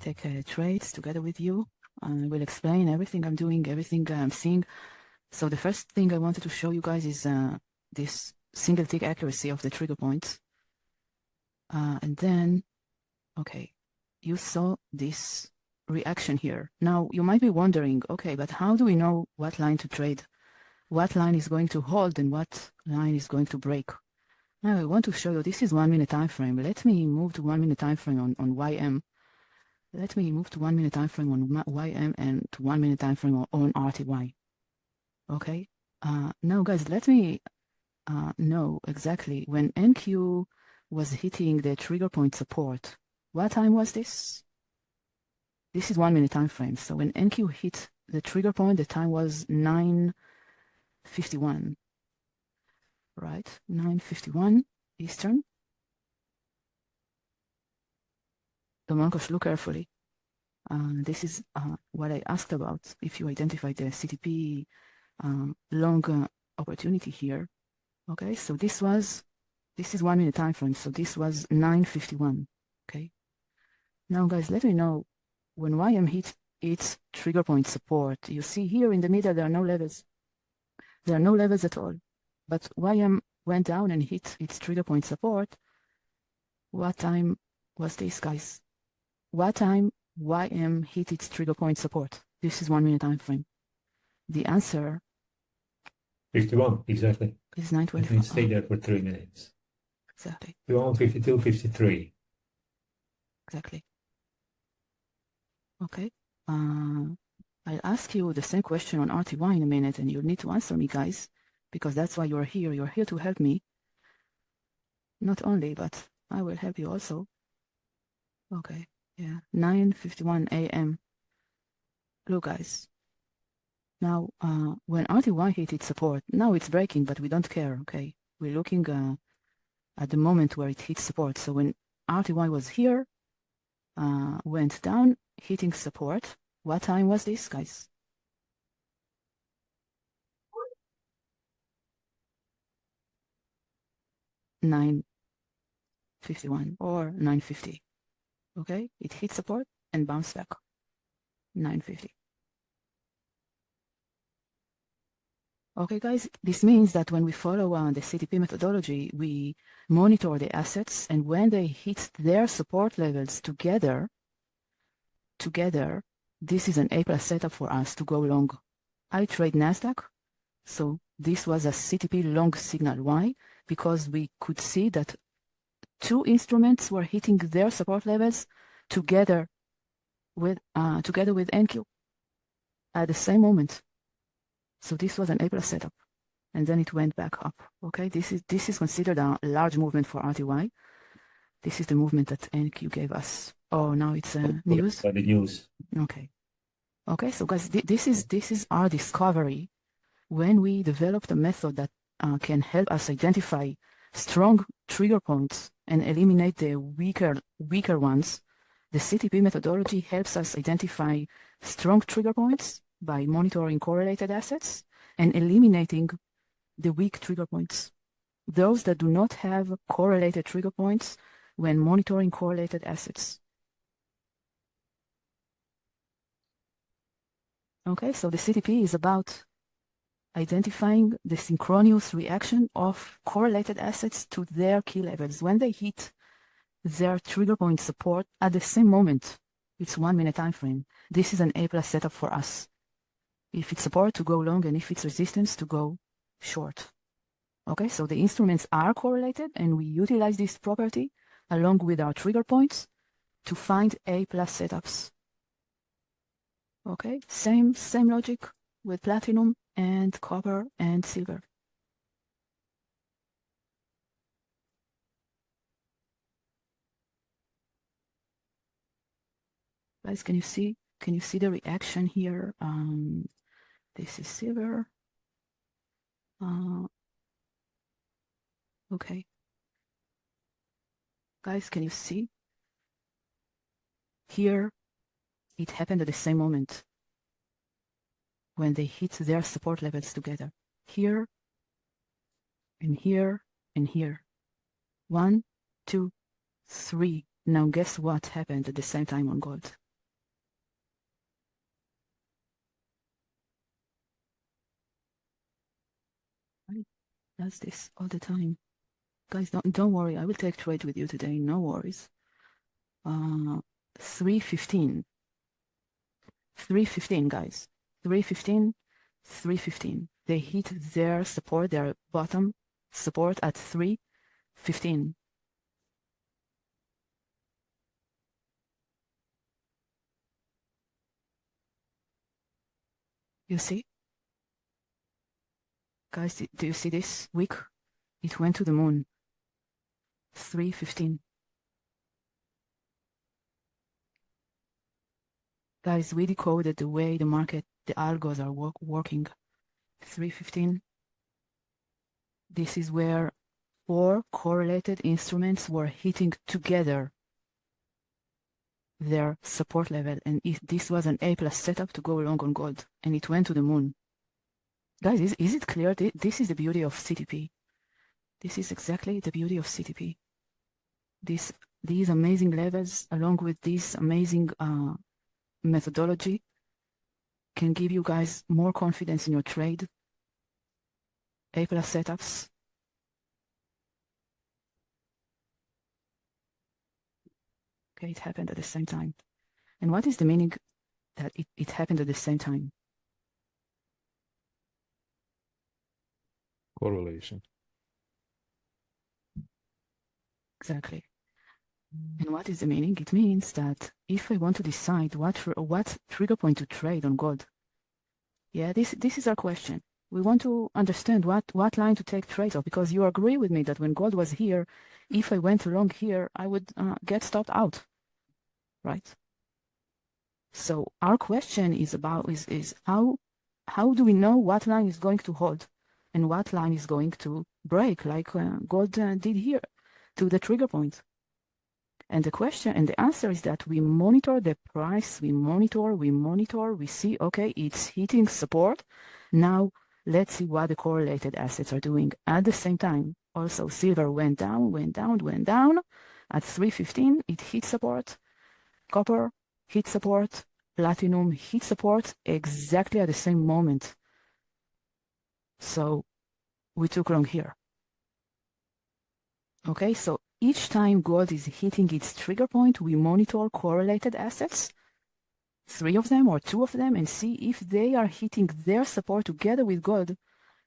take trades together with you. I will explain everything I'm doing, everything I'm seeing. So the first thing I wanted to show you guys is this single tick accuracy of the trigger points. And then, okay, you saw this reaction here. Now, you might be wondering, okay, but how do we know what line to trade? What line is going to hold and what line is going to break? Now, I want to show you, this is 1 minute time frame. Let me move to 1 minute time frame on YM. Let me move to 1 minute time frame on YM and to 1 minute time frame on RTY. Okay. Now, guys, let me know exactly when NQ was hitting the trigger point support. What time was this? This is 1 minute time frame. So when NQ hit the trigger point, the time was 9:51. Right, 9:51 Eastern. Domangos, look carefully. This is what I asked about. If you identify the CTP long opportunity here, okay. So this is 1 minute time frame. So this was 9:51. Okay. Now, guys, let me know when YM hit its trigger point support. You see here in the middle there are no levels. There are no levels at all. But YM went down and hit its trigger point support. What time was this, guys? What time YM hit its trigger point support? This is 1 minute time frame. The answer 51, exactly. Is 9:25. It stayed there for 3 minutes. Exactly. 51, 52, 53. Exactly. Okay. I'll ask you the same question on RTY in a minute, and you'll need to answer me, guys, because that's why you're here. You're here to help me. Not only, but I will help you also. Okay. Yeah. 9:51 a.m. Look, guys. Now, when RTY hit its support, now it's breaking, but we don't care, okay? We're looking at the moment where it hits support. So when RTY was here, went down, hitting support. What time was this, guys? (9:51) or 9:50. Okay, it hit support and bounced back. 9:50. Okay, guys, this means that when we follow the CTP methodology, we monitor the assets, and when they hit their support levels together, this is an A+ setup for us to go long. I trade NASDAQ, so this was a CTP long signal. Why? Because we could see that two instruments were hitting their support levels together with NQ at the same moment. So this was an A+ setup, and then it went back up. Okay, this is considered a large movement for RTY. This is the movement that NQ gave us. Oh, now it's news. The news. Okay. Okay, so guys, this is our discovery when we developed a method that can help us identify strong trigger points and eliminate the weaker ones. The CTP methodology helps us identify strong trigger points by monitoring correlated assets and eliminating the weak trigger points, those that do not have correlated trigger points when monitoring correlated assets. Okay, so the CTP is about identifying the synchronous reaction of correlated assets to their key levels. When they hit their trigger point support at the same moment, it's 1 minute time frame. This is an A+ setup for us. If it's support, to go long, and if it's resistance, to go short. Okay, so the instruments are correlated, and we utilize this property along with our trigger points to find A+ setups. Okay, same logic with platinum and copper and silver. Guys, can you see the reaction here? This is silver. Okay. Guys, can you see? Here, it happened at the same moment when they hit their support levels together. Here, and here, and here. 1, 2, 3. Now guess what happened at the same time on gold? does this all the time. Guys, don't worry. I will take trade with you today. No worries. 315. 315, guys. 315, 315. They hit their support, their bottom support at 315. You see? Guys, do you see this wick? It went to the moon. 315. Guys, we decoded the way the market, the algos are working. 315. This is where 4 correlated instruments were hitting together their support level. And if this was an A+ setup to go long on gold, and it went to the moon. Guys, is it clear? This is the beauty of CTP. This is exactly the beauty of CTP. These amazing levels, along with this amazing methodology, can give you guys more confidence in your trade. A+ setups. Okay, it happened at the same time. And what is the meaning that it happened at the same time? Correlation. Exactly. And what is the meaning? It means that if I want to decide what trigger point to trade on gold, yeah, this is our question. We want to understand what line to take trades of, because you agree with me that when gold was here, if I went long here, I would get stopped out, right? So our question is about is how do we know what line is going to hold and what line is going to break, like gold did here to the trigger point? And the question and the answer is that we monitor the price, we monitor, we see, okay, it's hitting support. Now let's see what the correlated assets are doing at the same time. Also, silver went down. At 315, it hit support. Copper hit support. Platinum hit support exactly at the same moment. So we took long here. Okay, so each time gold is hitting its trigger point, we monitor correlated assets, 3 of them or 2 of them, and see if they are hitting their support together with gold.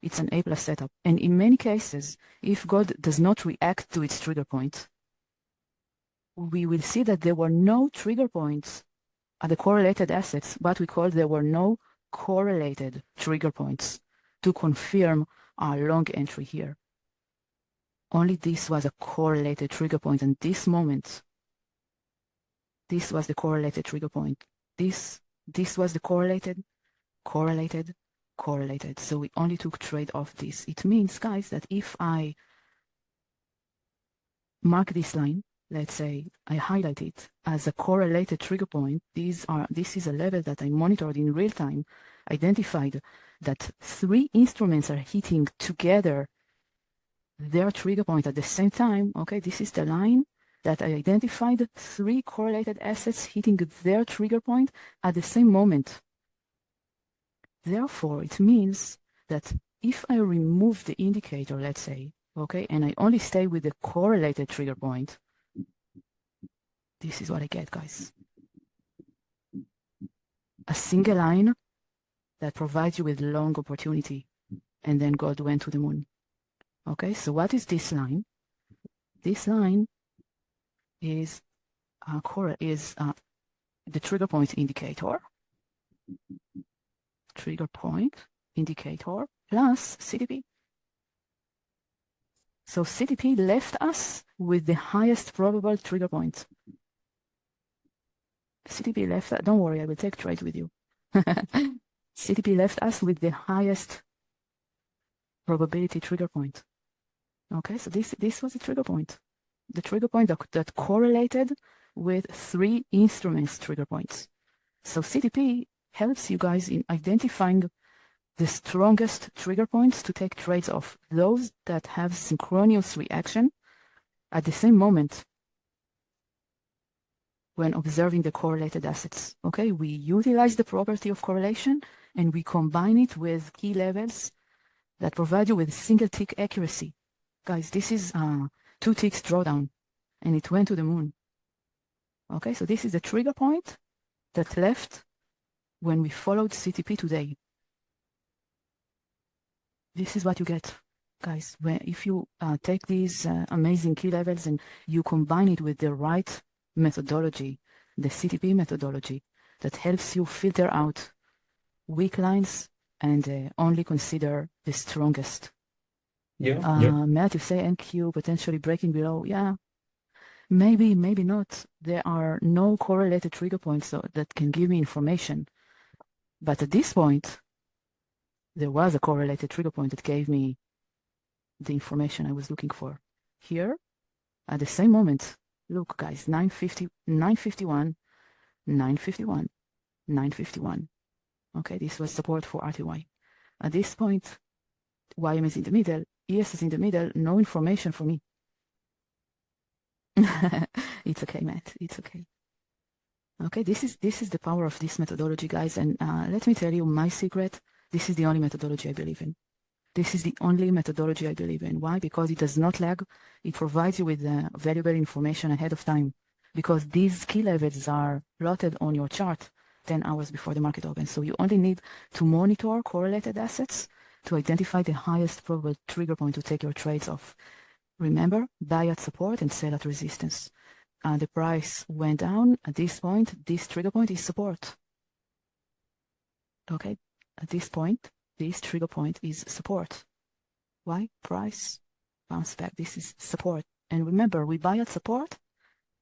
It's an A+ setup. And in many cases, if gold does not react to its trigger point, we will see that there were no trigger points at the correlated assets, but we call there were no correlated trigger points to confirm our long entry here. Only this was a correlated trigger point, and this moment, this was the correlated trigger point. This was the correlated. So we only took trade of this. It means, guys, that if I mark this line, let's say I highlight it as a correlated trigger point, this is a level that I monitored in real time, identified that 3 instruments are hitting together their trigger point at the same time. Okay, this is the line that I identified 3 correlated assets hitting their trigger point at the same moment. Therefore, it means that if I remove the indicator, let's say, okay, and I only stay with the correlated trigger point, this is what I get, guys. A single line that provides you with long opportunity, and then gold went to the moon. Okay, so what is this line? This line is the trigger point indicator. Trigger point indicator plus CTP. So CTP left us with the highest probable trigger point. CTP left us, don't worry, I will take trade with you. CTP left us with the highest probability trigger point. Okay, so this was a trigger point. The trigger point that correlated with 3 instruments trigger points. So CTP helps you guys in identifying the strongest trigger points to take trades of, those that have synchronous reaction at the same moment when observing the correlated assets. Okay, we utilize the property of correlation and we combine it with key levels that provide you with single tick accuracy. Guys, this is 2 ticks drawdown, and it went to the moon. Okay, so this is the trigger point that left when we followed CTP today. This is what you get, guys. If you take these amazing key levels and you combine it with the right methodology, the CTP methodology, that helps you filter out weak lines and only consider the strongest. Matt, you say NQ potentially breaking below. Yeah, maybe not. There are no correlated trigger points that can give me information. But at this point, there was a correlated trigger point that gave me the information I was looking for. Here, at the same moment, look, guys, 950, 951, 951, 951. Okay, this was support for RTY. At this point, YM is in the middle, ES is in the middle, no information for me. It's okay, Matt, it's okay. Okay, this is the power of this methodology, guys, and let me tell you my secret. This is the only methodology I believe in. This is the only methodology I believe in. Why? Because it does not lag. It provides you with valuable information ahead of time, because these key levels are plotted on your chart 10 hours before the market opens. So you only need to monitor correlated assets to identify the highest probable trigger point to take your trades off. Remember, buy at support and sell at resistance. The price went down. At this point, this trigger point is support. Okay, at this point, this trigger point is support. Why? Price bounce back. This is support. And remember, we buy at support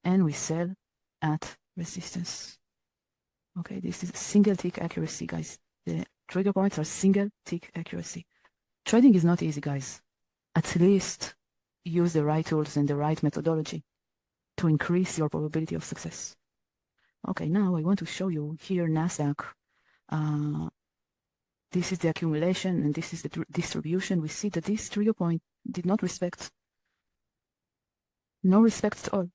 and we sell at resistance. Okay, this is single tick accuracy, guys. The trigger points are single tick accuracy. Trading is not easy, guys. At least use the right tools and the right methodology to increase your probability of success. Okay, now I want to show you here NASDAQ. This is the accumulation and this is the distribution. We see that this trigger point did not respect. No respect at all.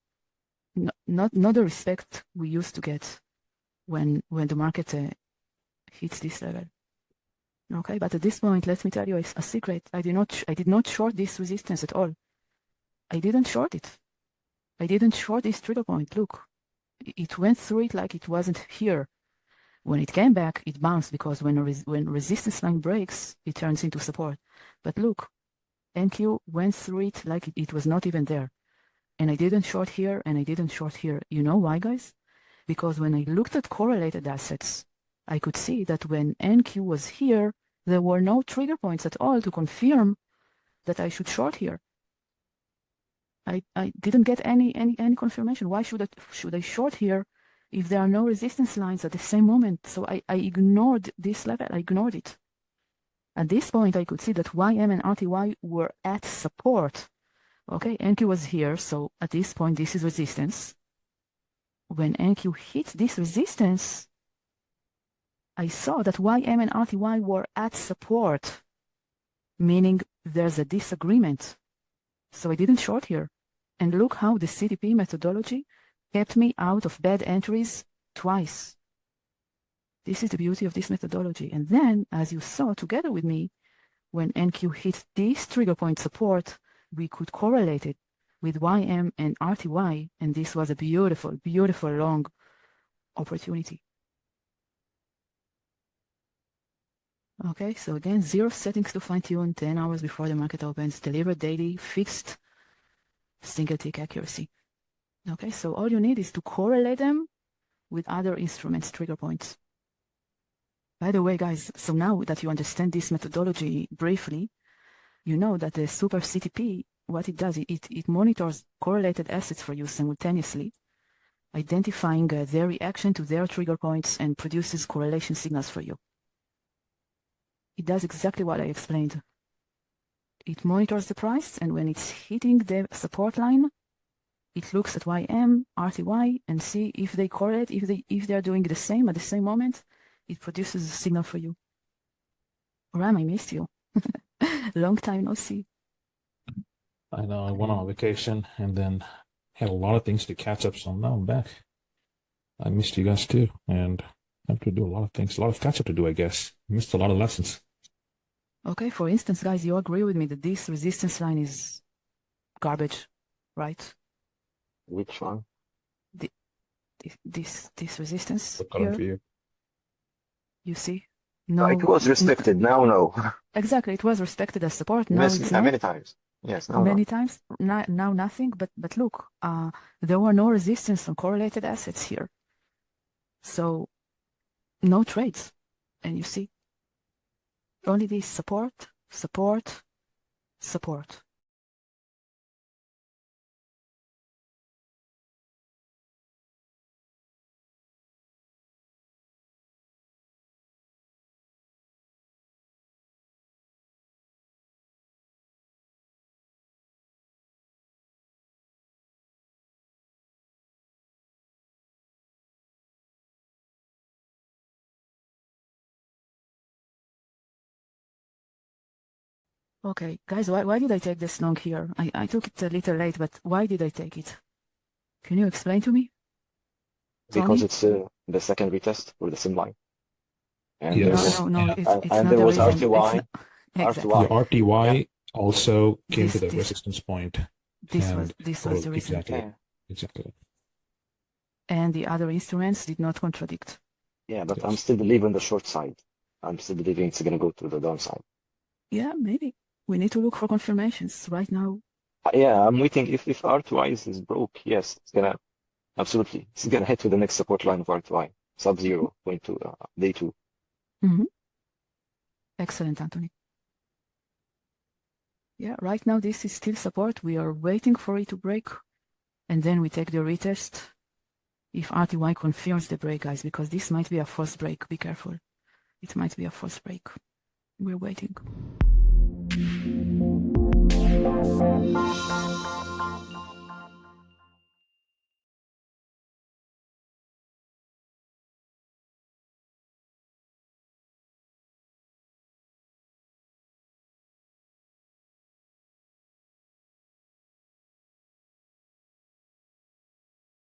Not the respect we used to get when the market hits this level. Okay, but at this point, let me tell you a secret. I did not short this resistance at all. I didn't short it. I didn't short this trigger point. Look, it went through it like it wasn't here. When it came back, it bounced because when resistance line breaks, it turns into support. But look, NQ went through it like it was not even there. And I didn't short here and I didn't short here. You know why, guys? Because when I looked at correlated assets, I could see that when NQ was here, there were no trigger points at all to confirm that I should short here. I didn't get any confirmation. Why should I short here if there are no resistance lines at the same moment? So I ignored this level. I ignored it. At this point, I could see that YM and RTY were at support. Okay, NQ was here. So at this point, this is resistance. When NQ hit this resistance, I saw that YM and RTY were at support, meaning there's a disagreement. So I didn't short here. And look how the CTP methodology kept me out of bad entries twice. This is the beauty of this methodology. And then, as you saw together with me, when NQ hit this trigger point support, we could correlate it with YM and RTY, and this was a beautiful, beautiful long opportunity. Okay, so again, 0 settings to fine-tune, 10 hours before the market opens, deliver daily, fixed, single tick accuracy. Okay, so all you need is to correlate them with other instruments, trigger points. By the way, guys, so now that you understand this methodology briefly, you know that the Super CTP, what it does, it monitors correlated assets for you simultaneously, identifying their reaction to their trigger points and produces correlation signals for you. It does exactly what I explained. It monitors the price, and when it's hitting the support line, it looks at YM, RTY, and see if they correlate, if they are doing the same at the same moment, it produces a signal for you. Ram, I missed you. Long time no see. I know, I went on vacation and then had a lot of things to catch up, so now I'm back. I missed you guys too, and I have to do a lot of things, a lot of catch up to do, I guess. Missed a lot of lessons. Okay, for instance, guys, you agree with me that this resistance line is garbage, right? Which one? This resistance The current here, view. you see? It No, was respected. Now, no. exactly. It was respected as support. Now it's not. Many times. Yes, now, Many no. times. Now nothing. But look, there were no resistance on correlated assets here, so no trades. And you see, only this support, support, support. Okay, guys, why did I take this long here? I took it a little late, but why did I take it? Can you explain to me? Because Tony? it's the second retest for the sim line. And Yes. No, it's and not there the was reason. RTY. Exactly. The RTY also came This- to the this- resistance point. This and was the reason. Exactly. Yeah. Exactly. And the other instruments did not contradict. Yeah, but Yes. I'm still believing the short side. I'm still believing it's going to go to the downside. Yeah, maybe. We need to look for confirmations right now. Yeah, I'm waiting. If R2I is broke, yes, it's going to, absolutely. It's going to head to the next support line of R2I, sub-0, point to day 2. Mm-hmm. Excellent, Anthony. Yeah, right now this is still support. We are waiting for it to break. And then we take the retest if RTY confirms the break, guys, because this might be a false break. Be careful. It might be a false break. We're waiting.